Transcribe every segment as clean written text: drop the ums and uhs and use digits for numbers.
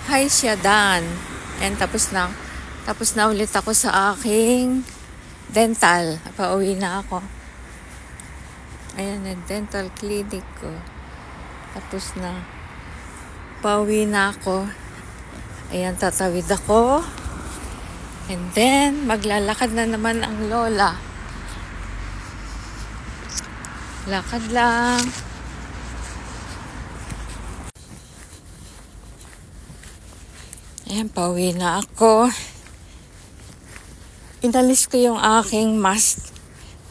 Hi siya, Dan. And tapos na ulit ako sa aking dental. Pauwi na ako. Ayan, dental clinic ko. Tapos na. Pauwi na ako. Ayan, tatawid ako. And then, maglalakad na naman ang lola. Lakad lang. Ayan, pauwi na ako. Inalis ko yung aking mask.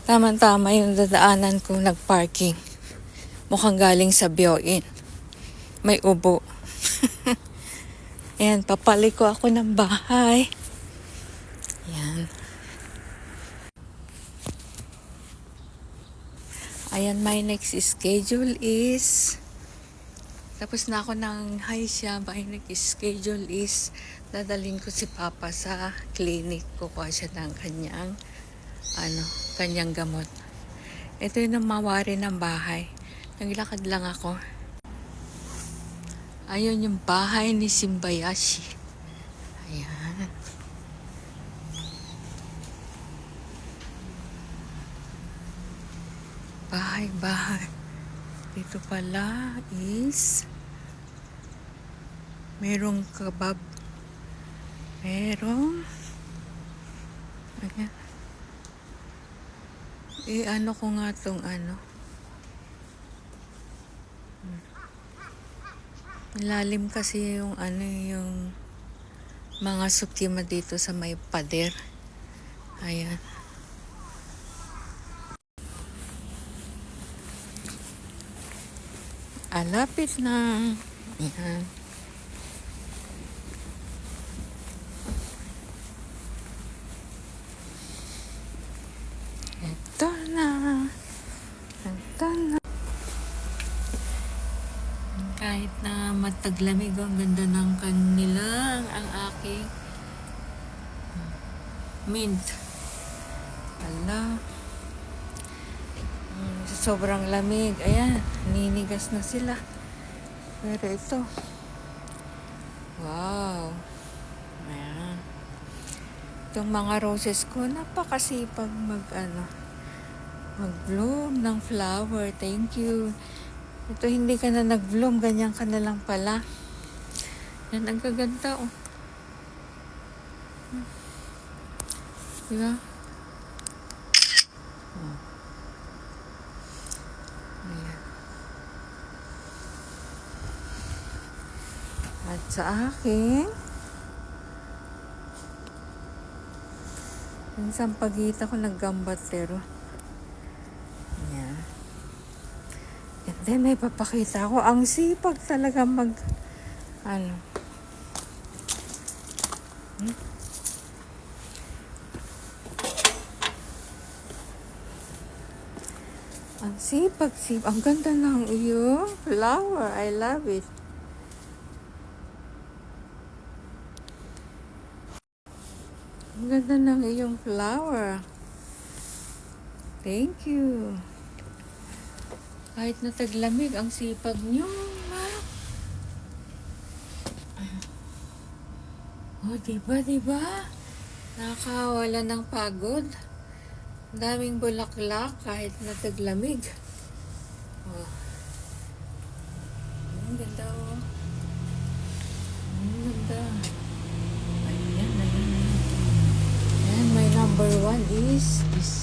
Tama-tama yung dadaanan ko nagparking. Mukhang galing sa Bioin. May ubo. Ayan, papaliko ako ng bahay. Ayan. Ayan, my next schedule is... Tapos na ako ng Haisha. My next schedule is dadalhin ko si Papa sa clinic. Kukuha siya ng kanyang gamot. Ito yung mawari ng bahay. Naglakad lang ako. Ayun yung bahay ni Simbayashi. Ayan. Bahay. Dito pala is merong kebab. Ayan. Ano ko nga tong lalim kasi yung yung mga sukima dito sa may pader. Ayan. Lapit na. Ayan. Ito na. Kahit na mataglamig, ang ganda ng kanilang ang aking mint. Ala. Sobrang lamig. Ayan, ninigas na sila. Pero ito. Wow. Ayan. Itong mga roses ko, napakasipag mag-bloom ng flower. Thank you. Ito, hindi ka na nag-bloom, ganyan ka na lang pala. Yan, ang gaganda, oh. Diba? Oh. Ayan. At sa akin, yung sampagita ko naggambatero. Ayan. And then, may papakita ko. Ang sipag talaga Ang sipag. Ang ganda ng iyong flower. I love it. Ang ganda ng iyong flower. Thank you. Kahit na taglamig, ang sipag nyo. Oh, diba? Nakakawala ng pagod. Daming bulaklak kahit na taglamig. Oh. Ang ganda, oh. Ang ganda. Ayan. And my number 1 is this.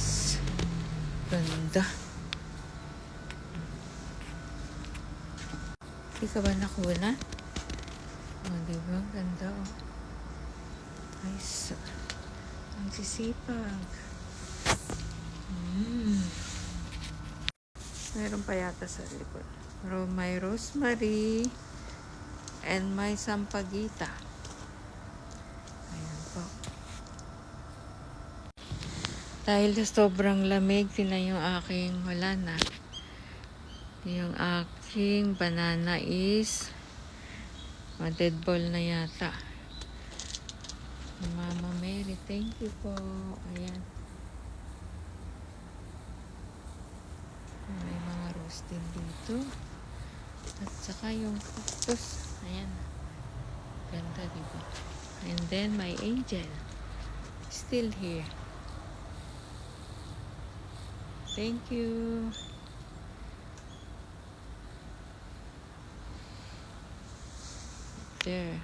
Ganda. Hindi ka ba nakuna? Oh, diba? Ganda, oh. Nice. Ang sisipag. Meron pa yata sa likod. May rosemary and may sampagita. Ayan po. Dahil sobrang lamig, tingnan yung aking wala na. Yung aking banana is dead ball na yata. Mama Mary, thank you po. Ayan. May mga rose din dito. At saka yung cactus. Ayan. Ganda, diba? And then, my angel. Still here. Thank you. There.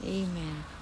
Amen.